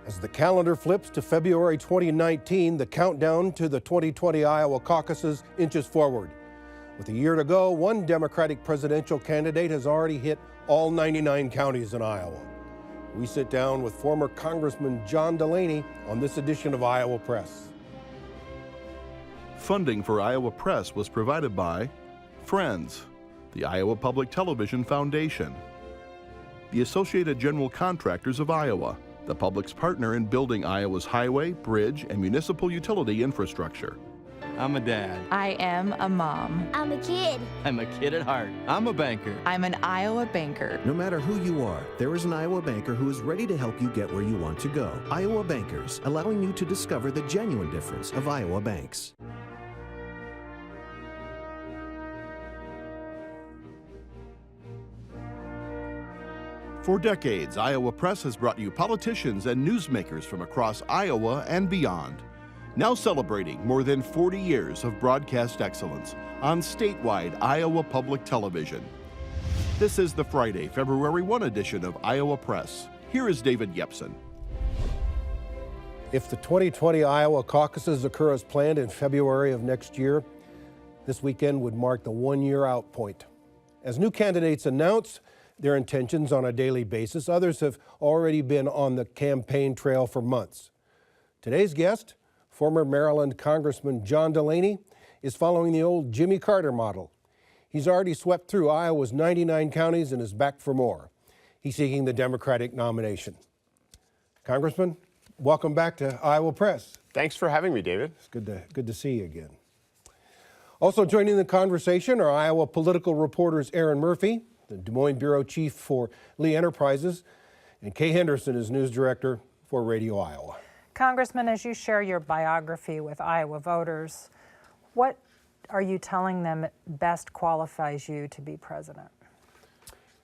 As the calendar flips to February 2019, the countdown to the 2020 Iowa caucuses inches forward. With a year to go, one Democratic presidential candidate has already hit all 99 counties in Iowa. We sit down with former Congressman John Delaney on this edition of Iowa Press. Funding for Iowa Press was provided by Friends, the Iowa Public Television Foundation, the Associated General Contractors of Iowa, the public's partner in building Iowa's highway, bridge, and municipal utility infrastructure. I'm a dad. I am a mom. I'm a kid. I'm a kid at heart. I'm a banker. I'm an Iowa banker. No matter who you are, there is an Iowa banker who is ready to help you get where you want to go. Iowa Bankers, allowing you to discover the genuine difference of Iowa banks. For decades, Iowa Press has brought you politicians and newsmakers from across Iowa and beyond. Now celebrating more than 40 years of broadcast excellence on statewide Iowa Public Television. This is the Friday, February 1 edition of Iowa Press. Here is David Yepsen. If the 2020 Iowa caucuses occur as planned in February of next year, this weekend would mark the one-year out point. As new candidates announce their intentions on a daily basis, others have already been on the campaign trail for months. Today's guest, former Maryland Congressman John Delaney, is following the old Jimmy Carter model. He's already swept through Iowa's 99 counties and is back for more. He's seeking the Democratic nomination. Congressman, welcome back to Iowa Press. Thanks for having me, David. It's good to see you again. Also joining the conversation are Iowa political reporters Erin Murphy, the Des Moines Bureau Chief for Lee Enterprises, and Kay Henderson is News Director for Radio Iowa. Congressman, as you share your biography with Iowa voters, what are you telling them best qualifies you to be president?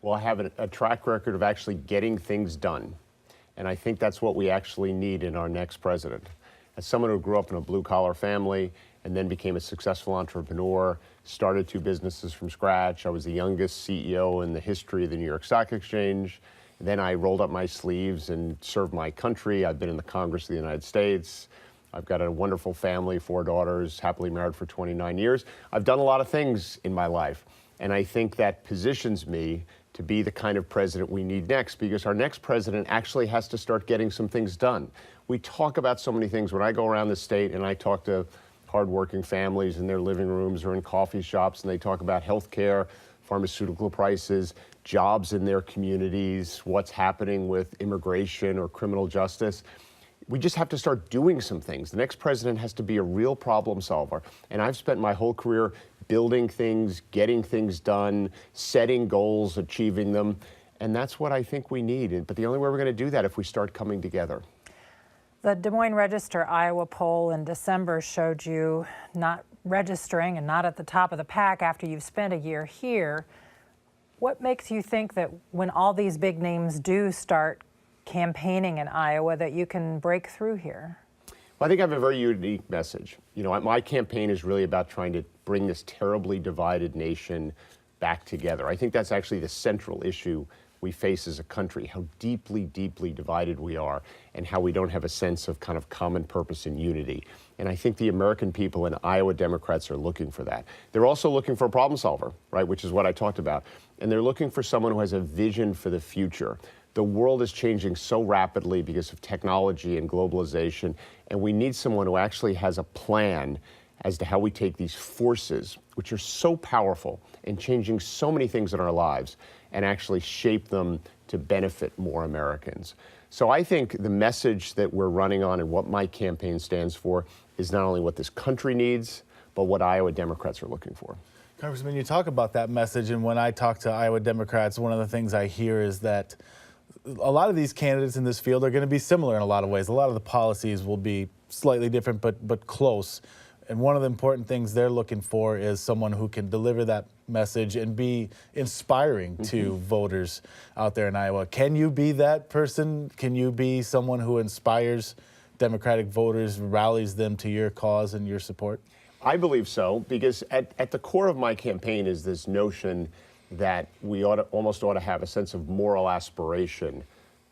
Well, I have a track record of actually getting things done, and I think that's what we actually need in our next president. As someone who grew up in a blue-collar family and then became a successful entrepreneur, started 2 businesses from scratch. I was the youngest CEO in the history of the New York Stock Exchange. Then I rolled up my sleeves and served my country. I've been in the Congress of the United States. I've got a wonderful family, 4 daughters, happily married for 29 years. I've done a lot of things in my life, and I think that positions me to be the kind of president we need next, because our next president actually has to start getting some things done. We talk about so many things. When I go around the state and I talk to hardworking families in their living rooms or in coffee shops, and they talk about health care, pharmaceutical prices, jobs in their communities, what's happening with immigration or criminal justice. We just have to start doing some things. The next president has to be a real problem solver. And I've spent my whole career building things, getting things done, setting goals, achieving them. And that's what I think we need. But the only way we're going to do that if we start coming together. The Des Moines Register Iowa poll in December showed you not registering and not at the top of the pack after you've spent a year here. What makes you think that when all these big names do start campaigning in Iowa that you can break through here? Well, I think I have a very unique message. You know, my campaign is really about trying to bring this terribly divided nation back together. I think that's actually the central issue we face as a country, how deeply, deeply divided we are, and how we don't have a sense of kind of common purpose and unity. And I think the American people and Iowa Democrats are looking for that. They're also looking for a problem solver, right, which is what I talked about. And they're looking for someone who has a vision for the future. The world is changing so rapidly because of technology and globalization, and we need someone who actually has a plan as to how we take these forces, which are so powerful and changing so many things in our lives, and actually shape them to benefit more Americans. So I think the message that we're running on and what my campaign stands for is not only what this country needs, but what Iowa Democrats are looking for. Congressman, you talk about that message, and when I talk to Iowa Democrats, one of the things I hear is that a lot of these candidates in this field are going to be similar in a lot of ways. A lot of the policies will be slightly different, but close. And one of the important things they're looking for is someone who can deliver that message and be inspiring to voters out there in Iowa. Can you be that person? Can you be someone who inspires Democratic voters, rallies them to your cause and your support? I believe so, because at the core of my campaign is this notion that we almost ought to have a sense of moral aspiration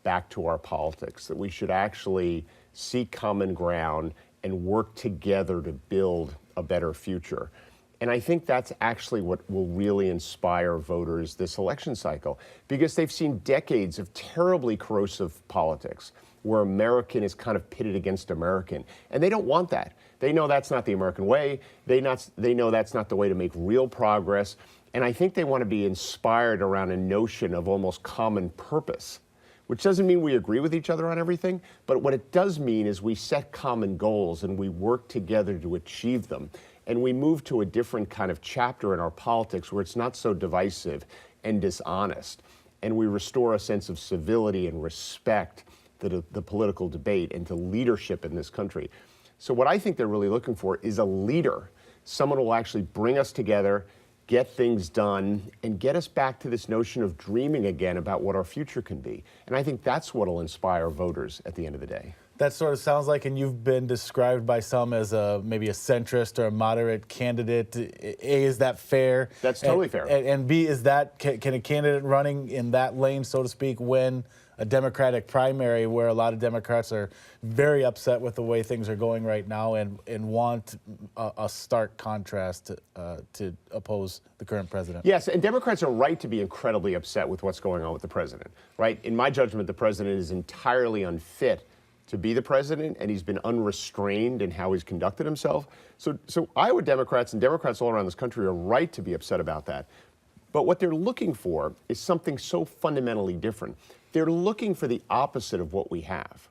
back to our politics, that we should actually seek common ground and work together to build a better future. And I think that's actually what will really inspire voters this election cycle, because they've seen decades of terribly corrosive politics where American is kind of pitted against American. And they don't want that. They know that's not the American way. They know that's not the way to make real progress. And I think they want to be inspired around a notion of almost common purpose, which doesn't mean we agree with each other on everything, but what it does mean is we set common goals and we work together to achieve them. And we move to a different kind of chapter in our politics where it's not so divisive and dishonest. And we restore a sense of civility and respect to the political debate and to leadership in this country. So what I think they're really looking for is a leader, someone who will actually bring us together, get things done, and get us back to this notion of dreaming again about what our future can be. And I think that's what will inspire voters at the end of the day. That sort of sounds like, and you've been described by some as maybe a centrist or a moderate candidate. A, is that fair? That's totally fair. And B, is that, can a candidate running in that lane, so to speak, win a Democratic primary where a lot of Democrats are very upset with the way things are going right now and want a stark contrast to oppose the current president? Yes, and Democrats are right to be incredibly upset with what's going on with the president, right? In my judgment, the president is entirely unfit to be the president, and he's been unrestrained in how he's conducted himself. So Iowa Democrats and Democrats all around this country are right to be upset about that. But what they're looking for is something so fundamentally different. They're looking for the opposite of what we have,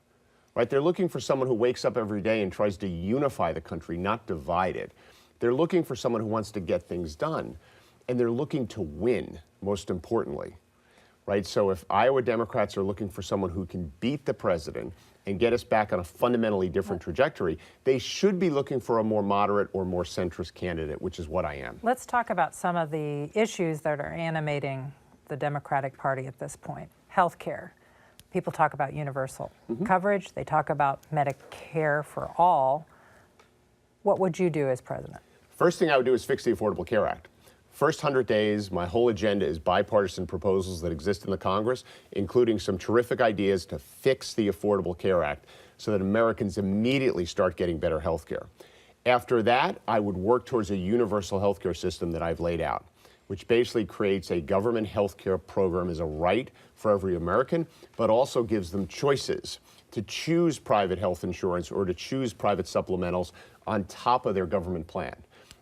right? They're looking for someone who wakes up every day and tries to unify the country, not divide it. They're looking for someone who wants to get things done, and they're looking to win, most importantly, right? So if Iowa Democrats are looking for someone who can beat the president and get us back on a fundamentally different trajectory, they should be looking for a more moderate or more centrist candidate, which is what I am. Let's talk about some of the issues that are animating the Democratic Party at this point. Healthcare. People talk about universal coverage. They talk about Medicare for all. What would you do as president? First thing I would do is fix the Affordable Care Act. First 100 days, my whole agenda is bipartisan proposals that exist in the Congress, including some terrific ideas to fix the Affordable Care Act so that Americans immediately start getting better health care. After that, I would work towards a universal health care system that I've laid out, which basically creates a government health care program as a right for every American, but also gives them choices to choose private health insurance or to choose private supplementals on top of their government plan.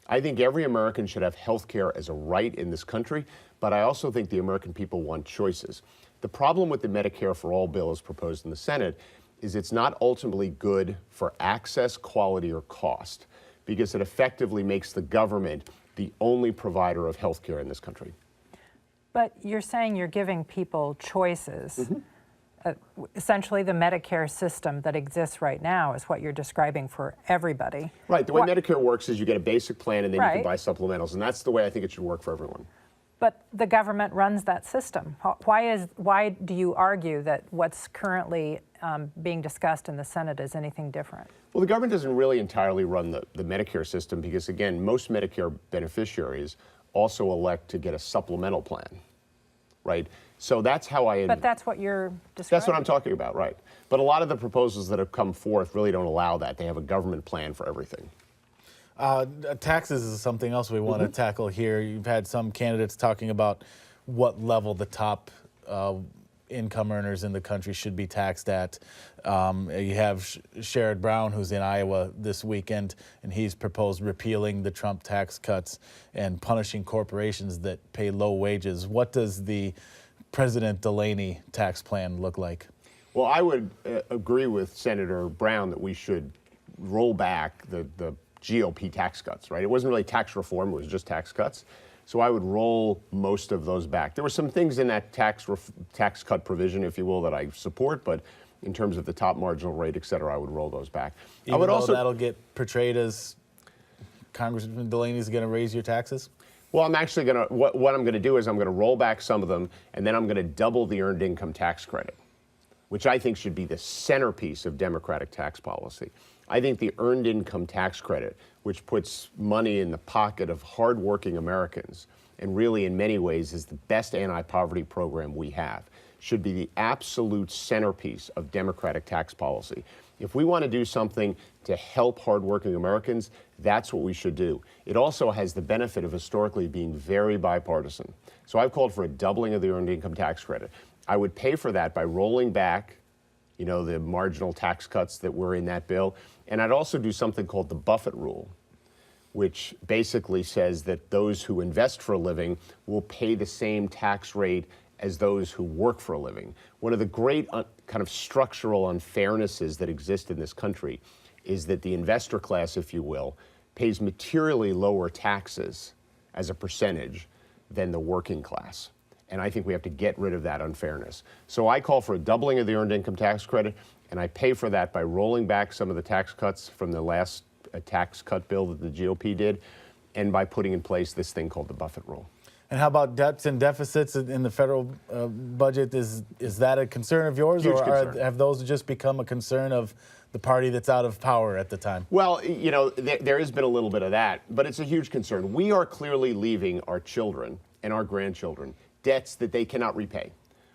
I think every American should have health care as a right in this country, but I also think the American people want choices. The problem with the Medicare for All bill as proposed in the Senate is it's not ultimately good for access, quality, or cost, because it effectively makes the government the only provider of health care in this country. But you're saying you're giving people choices. Essentially, the Medicare system that exists right now is what you're describing for everybody. Right. The way Medicare works is you get a basic plan and then you can buy supplementals, and that's the way I think it should work for everyone. But the government runs that system. Why do you argue that what's currently being discussed in the Senate is anything different? Well, the government doesn't really entirely run the Medicare system because, again, most Medicare beneficiaries also elect to get a supplemental plan, right? So that's how But that's what you're describing. That's what I'm talking about, right. But a lot of the proposals that have come forth really don't allow that. They have a government plan for everything. Taxes is something else we want to tackle here. You've had some candidates talking about what level the top income earners in the country should be taxed at. You have Sherrod Brown, who's in Iowa this weekend, and he's proposed repealing the Trump tax cuts and punishing corporations that pay low wages. What does the President Delaney tax plan look like? Well, I would agree with Senator Brown that we should roll back the GOP tax cuts, right? It wasn't really tax reform, it was just tax cuts. So I would roll most of those back. There were some things in that tax cut provision, if you will, that I support, but in terms of the top marginal rate, et cetera, I would roll those back. Even though that'll get portrayed as Congressman Delaney's going to raise your taxes? Well, I'm actually going to, what I'm going to do is I'm going to roll back some of them, and then I'm going to double the earned income tax credit, which I think should be the centerpiece of Democratic tax policy. I think the earned income tax credit, which puts money in the pocket of hardworking Americans, and really in many ways is the best anti-poverty program we have, should be the absolute centerpiece of Democratic tax policy. If we want to do something to help hardworking Americans, that's what we should do. It also has the benefit of historically being very bipartisan. So I've called for a doubling of the earned income tax credit. I would pay for that by rolling back, you know, the marginal tax cuts that were in that bill. And I'd also do something called the Buffett rule, which basically says that those who invest for a living will pay the same tax rate as those who work for a living. One of the great kind of structural unfairnesses that exist in this country is that the investor class, if you will, pays materially lower taxes as a percentage than the working class. And I think we have to get rid of that unfairness. So I call for a doubling of the earned income tax credit, and I pay for that by rolling back some of the tax cuts from the last tax cut bill that the GOP did, and by putting in place this thing called the Buffett rule. And how about debts and deficits in the federal budget? Is that a concern of yours, Huge or concern. have those just become a concern of the party that's out of power at the time? Well, you know, there has been a little bit of that, but it's a huge concern. We are clearly leaving our children and our grandchildren debts that they cannot repay,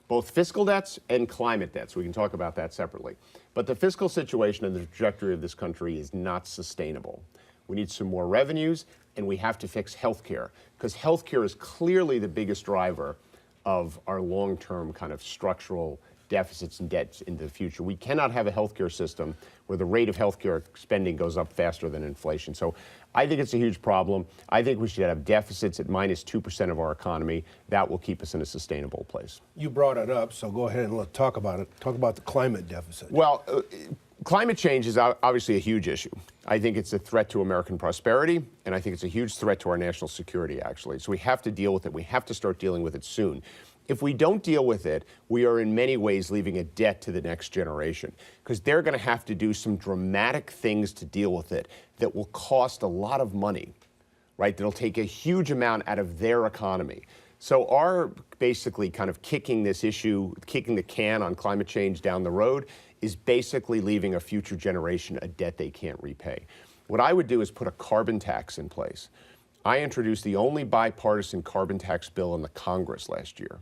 both fiscal debts and climate debts. We can talk about that separately. But the fiscal situation and the trajectory of this country is not sustainable. We need some more revenues, and we have to fix health care, because health care is clearly the biggest driver of our long-term kind of structural deficits and debts into the future. We cannot have a healthcare system where the rate of healthcare spending goes up faster than inflation. So I think it's a huge problem. I think we should have deficits at minus 2% of our economy. That will keep us in a sustainable place. You brought it up, so go ahead and let's talk about it. Talk about the climate deficit. Well, climate change is obviously a huge issue. I think it's a threat to American prosperity, and I think it's a huge threat to our national security, actually. So we have to deal with it. We have to start dealing with it soon. If we don't deal with it, we are in many ways leaving a debt to the next generation, because they're going to have to do some dramatic things to deal with it that will cost a lot of money, right? That'll take a huge amount out of their economy. So our basically kind of kicking this issue, kicking the can on climate change down the road is basically leaving a future generation a debt they can't repay. What I would do is put a carbon tax in place. I introduced the only bipartisan carbon tax bill in the Congress last year.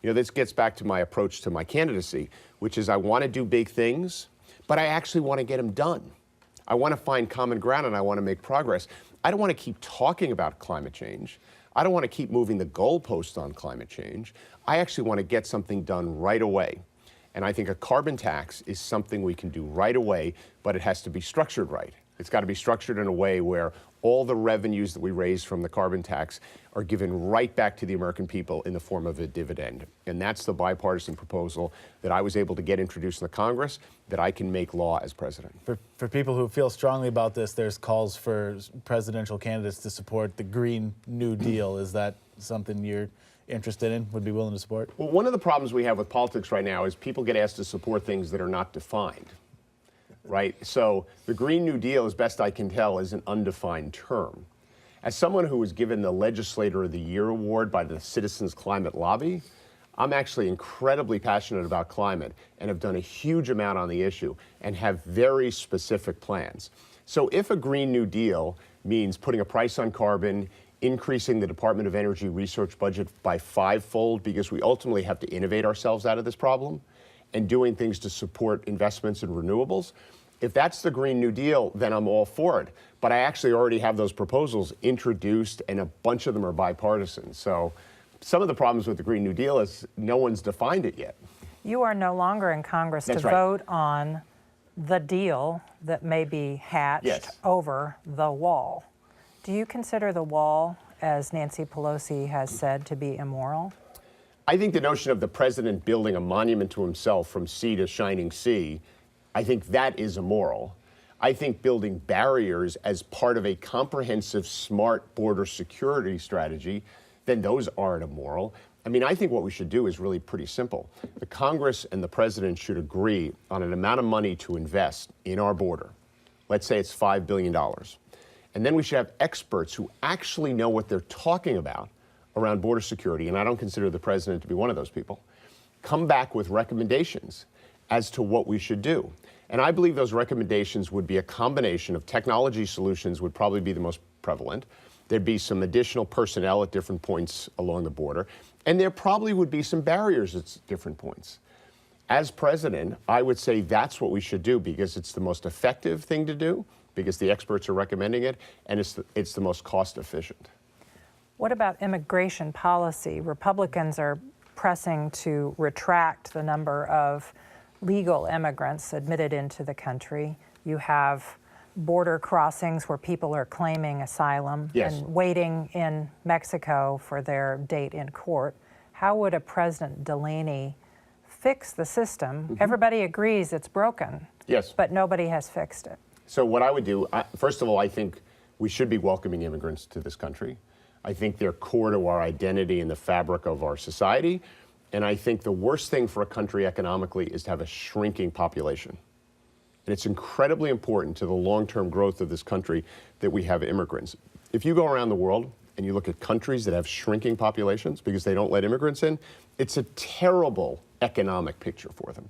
You know, this gets back to my approach to my candidacy, which is I want to do big things, but I actually want to get them done. I want to find common ground and I want to make progress. I don't want to keep talking about climate change. I don't want to keep moving the goalposts on climate change. I actually want to get something done right away. And I think a carbon tax is something we can do right away, but it has to be structured right. It's got to be structured in a way where all the revenues that we raise from the carbon tax are given right back to the American people in the form of a dividend. And that's the bipartisan proposal that I was able to get introduced in the Congress that I can make law as president. For people who feel strongly about this, there's calls for presidential candidates to support the Green New Deal. Is that something you're interested in, would be willing to support? Well, one of the problems we have with politics right now is people get asked to support things that are not defined. Right? So the Green New Deal, as best I can tell, is an undefined term. As someone who was given the Legislator of the Year award by the Citizens Climate Lobby, I'm actually incredibly passionate about climate and have done a huge amount on the issue and have very specific plans. So if a Green New Deal means putting a price on carbon, increasing the Department of Energy research budget by 5-fold, because we ultimately have to innovate ourselves out of this problem, and doing things to support investments in renewables, if that's the Green New Deal, then I'm all for it. But I actually already have those proposals introduced, and a bunch of them are bipartisan. So some of the problems with the Green New Deal is no one's defined it yet. You are no longer in Congress to vote on the deal that may be hatched over the wall. Do you consider the wall, as Nancy Pelosi has said, to be immoral? I think the notion of the president building a monument to himself from sea to shining sea, I think that is immoral. I think building barriers as part of a comprehensive, smart border security strategy, then those aren't immoral. I mean, I think what we should do is really pretty simple. The Congress and the president should agree on an amount of money to invest in our border. Let's say it's $5 billion. And then we should have experts who actually know what they're talking about around border security, and I don't consider the president to be one of those people, come back with recommendations as to what we should do. And I believe those recommendations would be a combination of technology solutions would probably be the most prevalent, There'd be some additional personnel at different points along the border, and there probably would be some barriers at different points. As president, I would say that's what we should do because it's the most effective thing to do, because the experts are recommending it, and it's the most cost efficient. What about immigration policy? Republicans are pressing to retract the number of legal immigrants admitted into the country. You have border crossings where people are claiming asylum and waiting in Mexico for their date in court. How would a President Delaney fix the system? Everybody agrees it's broken. Yes. But nobody has fixed it. So what I would do, first of all, I think we should be welcoming immigrants to this country. I think they're core to our identity and the fabric of our society. And I think the worst thing for a country economically is to have a shrinking population. And it's incredibly important to the long-term growth of this country that we have immigrants. If you go around the world and you look at countries that have shrinking populations because they don't let immigrants in, it's a terrible economic picture for them.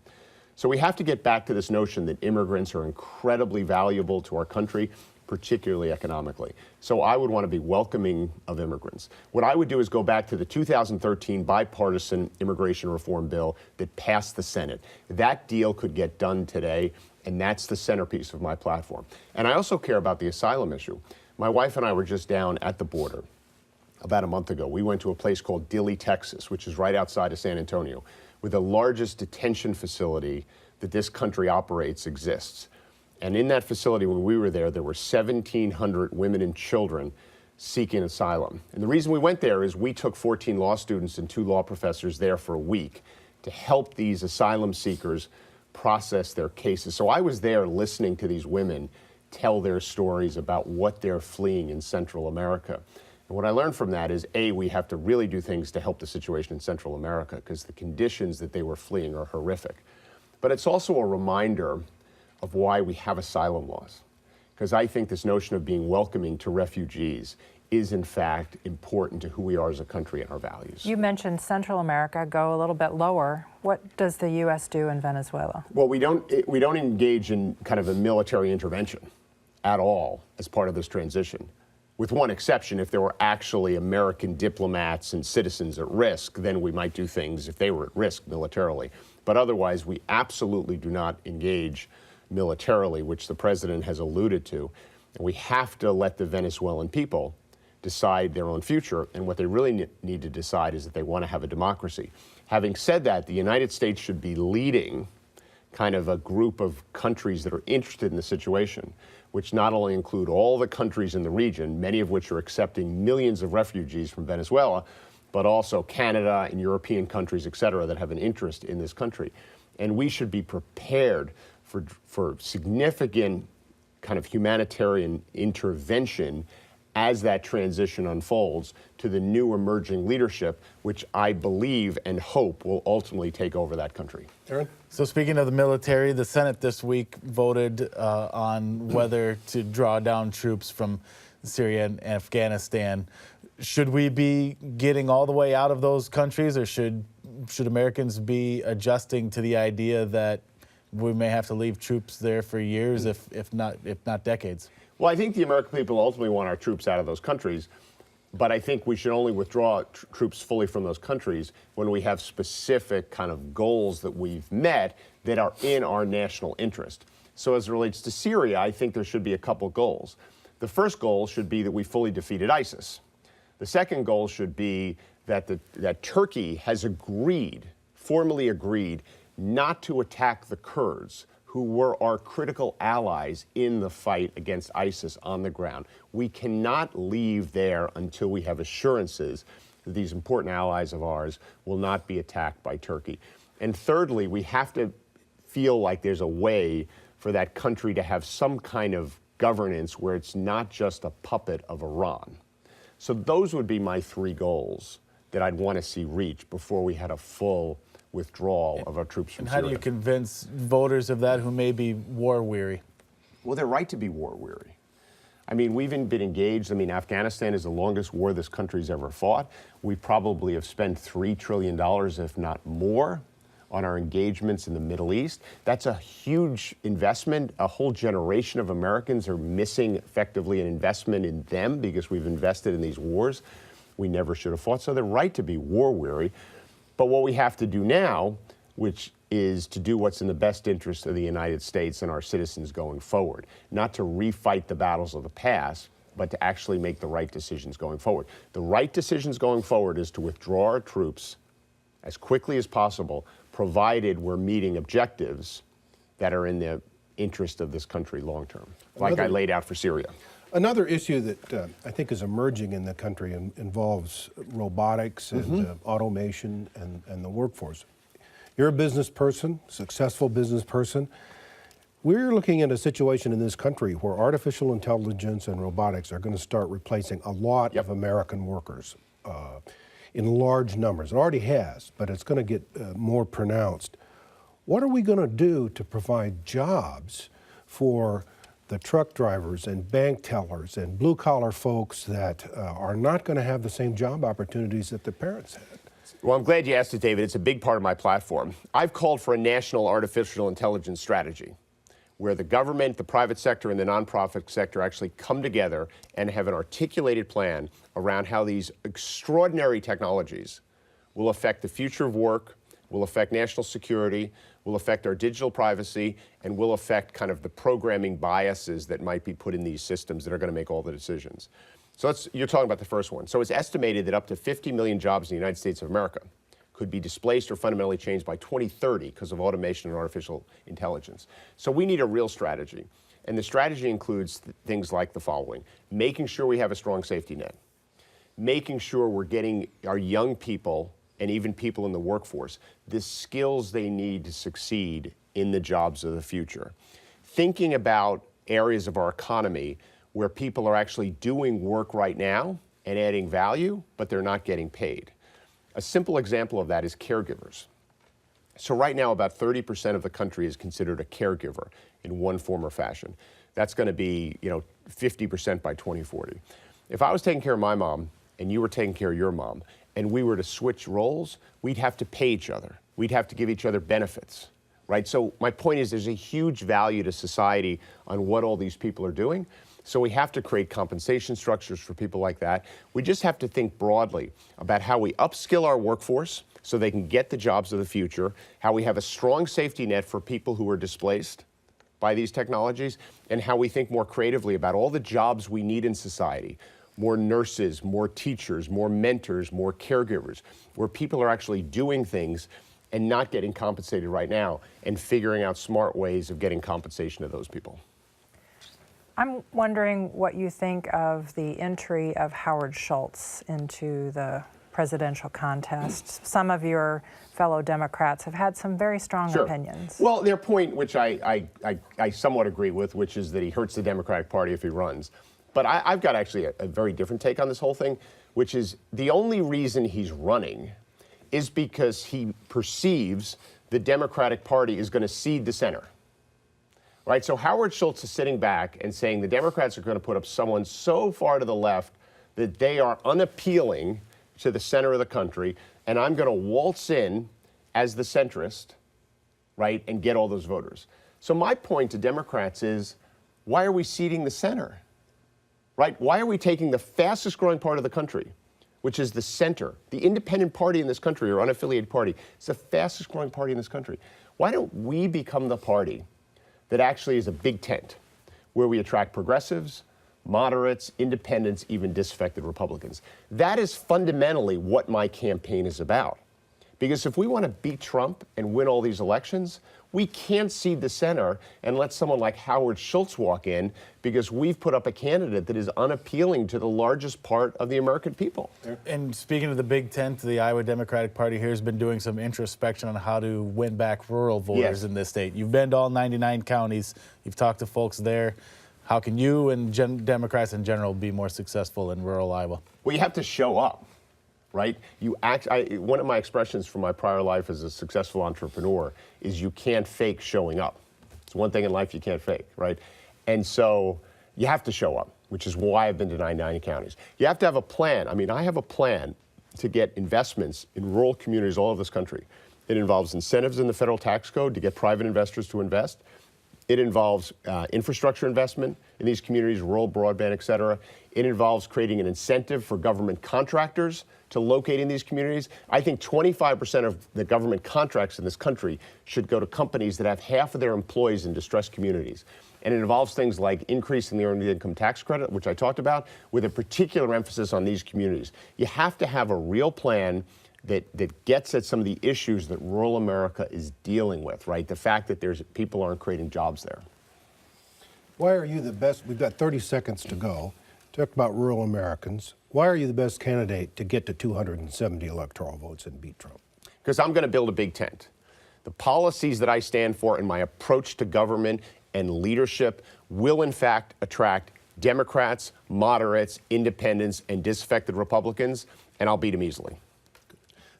So we have to get back to this notion that immigrants are incredibly valuable to our country, particularly economically. So I would want to be welcoming of immigrants. What I would do is go back to the 2013 bipartisan immigration reform bill that passed the Senate. That deal could get done today, and that's the centerpiece of my platform. And I also care about the asylum issue. My wife and I were just down at the border about a month ago. We went to a place called Dilley, Texas, which is right outside of San Antonio, where the largest detention facility that this country operates exists. And in that facility, when we were there were 1,700 women and children seeking asylum. And the reason we went there is we took 14 law students and 2 law professors there for a week to help these asylum seekers process their cases. So I was there listening to these women tell their stories about what they're fleeing in Central America. And what I learned from that is, A, we have to really do things to help the situation in Central America because the conditions that they were fleeing are horrific. But it's also a reminder of why we have asylum laws. Because I think this notion of being welcoming to refugees is in fact important to who we are as a country and our values. You mentioned Central America, go a little bit lower. What does the U.S. do in Venezuela? Well, we don't engage in kind of a military intervention at all as part of this transition. With one exception, if there were actually American diplomats and citizens at risk, then we might do things if they were at risk militarily. But otherwise, we absolutely do not engage militarily, which the president has alluded to. And we have to let the Venezuelan people decide their own future. And what they really need to decide is that they want to have a democracy. Having said that, the United States should be leading kind of a group of countries that are interested in the situation, which not only include all the countries in the region, many of which are accepting millions of refugees from Venezuela, but also Canada and European countries, et cetera, that have an interest in this country. And we should be prepared for significant kind of humanitarian intervention as that transition unfolds to the new emerging leadership, which I believe and hope will ultimately take over that country. Erin? So speaking of the military, the Senate this week voted on whether to draw down troops from Syria and Afghanistan. Should we be getting all the way out of those countries, or should Americans be adjusting to the idea that we may have to leave troops there for years, if not decades? Well, I think the American people ultimately want our troops out of those countries, but I think we should only withdraw troops fully from those countries when we have specific kind of goals that we've met that are in our national interest. So as it relates to Syria, I think there should be a couple goals. The first goal should be that we fully defeated ISIS. The second goal should be that Turkey has formally agreed, not to attack the Kurds, who were our critical allies in the fight against ISIS on the ground. We cannot leave there until we have assurances that these important allies of ours will not be attacked by Turkey. And thirdly, we have to feel like there's a way for that country to have some kind of governance where it's not just a puppet of Iran. So those would be my 3 goals that I'd want to see reached before we had a full withdrawal of our troops from Syria. And how do you convince voters of that who may be war-weary? Well, they're right to be war-weary. I mean, we've been engaged. I mean, Afghanistan is the longest war this country's ever fought. We probably have spent $3 trillion, if not more, on our engagements in the Middle East. That's a huge investment. A whole generation of Americans are missing effectively an investment in them because we've invested in these wars we never should have fought. So they're right to be war weary. But what we have to do now, which is to do what's in the best interest of the United States and our citizens going forward, not to refight the battles of the past, but to actually make the right decisions going forward. The right decisions going forward is to withdraw our troops as quickly as possible, provided we're meeting objectives that are in the interest of this country long term, like I laid out for Syria. Another issue that I think is emerging in the country involves robotics and automation and the workforce. You're a business person, successful business person. We're looking at a situation in this country where artificial intelligence and robotics are going to start replacing a lot of American workers in large numbers. It already has, but it's going to get more pronounced. What are we going to do to provide jobs for the truck drivers and bank tellers and blue-collar folks that are not going to have the same job opportunities that their parents had? Well, I'm glad you asked it, David. It's a big part of my platform. I've called for a national artificial intelligence strategy where the government, the private sector, and the nonprofit sector actually come together and have an articulated plan around how these extraordinary technologies will affect the future of work, will affect national security, will affect our digital privacy, and will affect kind of the programming biases that might be put in these systems that are going to make all the decisions. So you're talking about the first one. So it's estimated that up to 50 million jobs in the United States of America could be displaced or fundamentally changed by 2030 because of automation and artificial intelligence. So we need a real strategy. And the strategy includes things like the following: making sure we have a strong safety net, making sure we're getting our young people and even people in the workforce the skills they need to succeed in the jobs of the future. Thinking about areas of our economy where people are actually doing work right now and adding value, but they're not getting paid. A simple example of that is caregivers. So right now, about 30% of the country is considered a caregiver in one form or fashion. That's going to be, 50% by 2040. If I was taking care of my mom and you were taking care of your mom, and we were to switch roles, we'd have to pay each other. We'd have to give each other benefits, right? So my point is there's a huge value to society on what all these people are doing. So we have to create compensation structures for people like that. We just have to think broadly about how we upskill our workforce so they can get the jobs of the future, how we have a strong safety net for people who are displaced by these technologies, and how we think more creatively about all the jobs we need in society. More nurses, more teachers, more mentors, more caregivers, where people are actually doing things and not getting compensated right now, and figuring out smart ways of getting compensation to those people. I'm wondering what you think of the entry of Howard Schultz into the presidential contest. Some of your fellow Democrats have had some very strong opinions. Well, their point, which I somewhat agree with, which is that he hurts the Democratic Party if he runs. But I've got actually a very different take on this whole thing, which is the only reason he's running is because he perceives the Democratic Party is going to cede the center. Right? So Howard Schultz is sitting back and saying the Democrats are going to put up someone so far to the left that they are unappealing to the center of the country, and I'm going to waltz in as the centrist, right, and get all those voters. So my point to Democrats is, why are we ceding the center? Right? Why are we taking the fastest growing part of the country, which is the center, the independent party in this country or unaffiliated party? It's the fastest growing party in this country. Why don't we become the party that actually is a big tent where we attract progressives, moderates, independents, even disaffected Republicans? That is fundamentally what my campaign is about. Because if we want to beat Trump and win all these elections, we can't cede the center and let someone like Howard Schultz walk in because we've put up a candidate that is unappealing to the largest part of the American people. And speaking of the big tent, the Iowa Democratic Party here has been doing some introspection on how to win back rural voters in this state. You've been to all 99 counties. You've talked to folks there. How can you and Democrats in general be more successful in rural Iowa? Well, you have to show up. Right? One of my expressions from my prior life as a successful entrepreneur is you can't fake showing up. It's one thing in life you can't fake, right? And so you have to show up, which is why I've been to 99 counties. You have to have a plan. I mean, I have a plan to get investments in rural communities all over this country It involves incentives in the federal tax code to get private investors to invest. It involves infrastructure investment in these communities, rural broadband, et cetera. It involves creating an incentive for government contractors to locate in these communities. I think 25% of the government contracts in this country should go to companies that have half of their employees in distressed communities. And it involves things like increasing the earned income tax credit, which I talked about, with a particular emphasis on these communities. You have to have a real plan that gets at some of the issues that rural America is dealing with, right? The fact that people aren't creating jobs there. Why are you the best? We've got 30 seconds to go. Talk about rural Americans. Why are you the best candidate to get to 270 electoral votes and beat Trump? Because I'm going to build a big tent. The policies that I stand for and my approach to government and leadership will, in fact, attract Democrats, moderates, independents, and disaffected Republicans, and I'll beat them easily.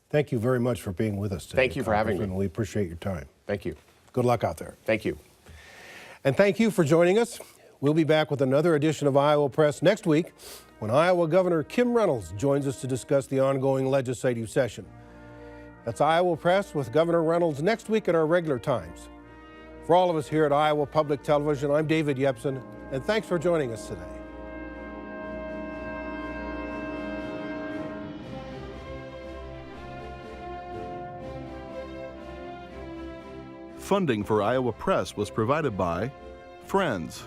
Thank you very much for being with us today. Thank you for having me. We appreciate your time. Thank you. Good luck out there. Thank you. And thank you for joining us. We'll be back with another edition of Iowa Press next week when Iowa Governor Kim Reynolds joins us to discuss the ongoing legislative session. That's Iowa Press with Governor Reynolds next week at our regular times. For all of us here at Iowa Public Television, I'm David Yepsen, and thanks for joining us today. Funding for Iowa Press was provided by Friends,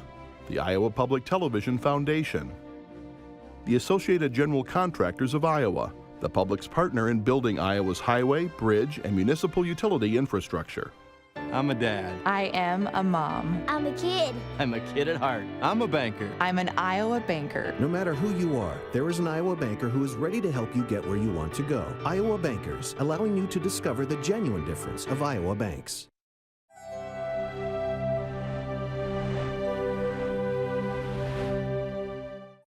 the Iowa Public Television Foundation, the Associated General Contractors of Iowa, the public's partner in building Iowa's highway, bridge, and municipal utility infrastructure. I'm a dad. I am a mom. I'm a kid. I'm a kid at heart. I'm a banker. I'm an Iowa banker. No matter who you are, there is an Iowa banker who is ready to help you get where you want to go. Iowa Bankers, allowing you to discover the genuine difference of Iowa banks.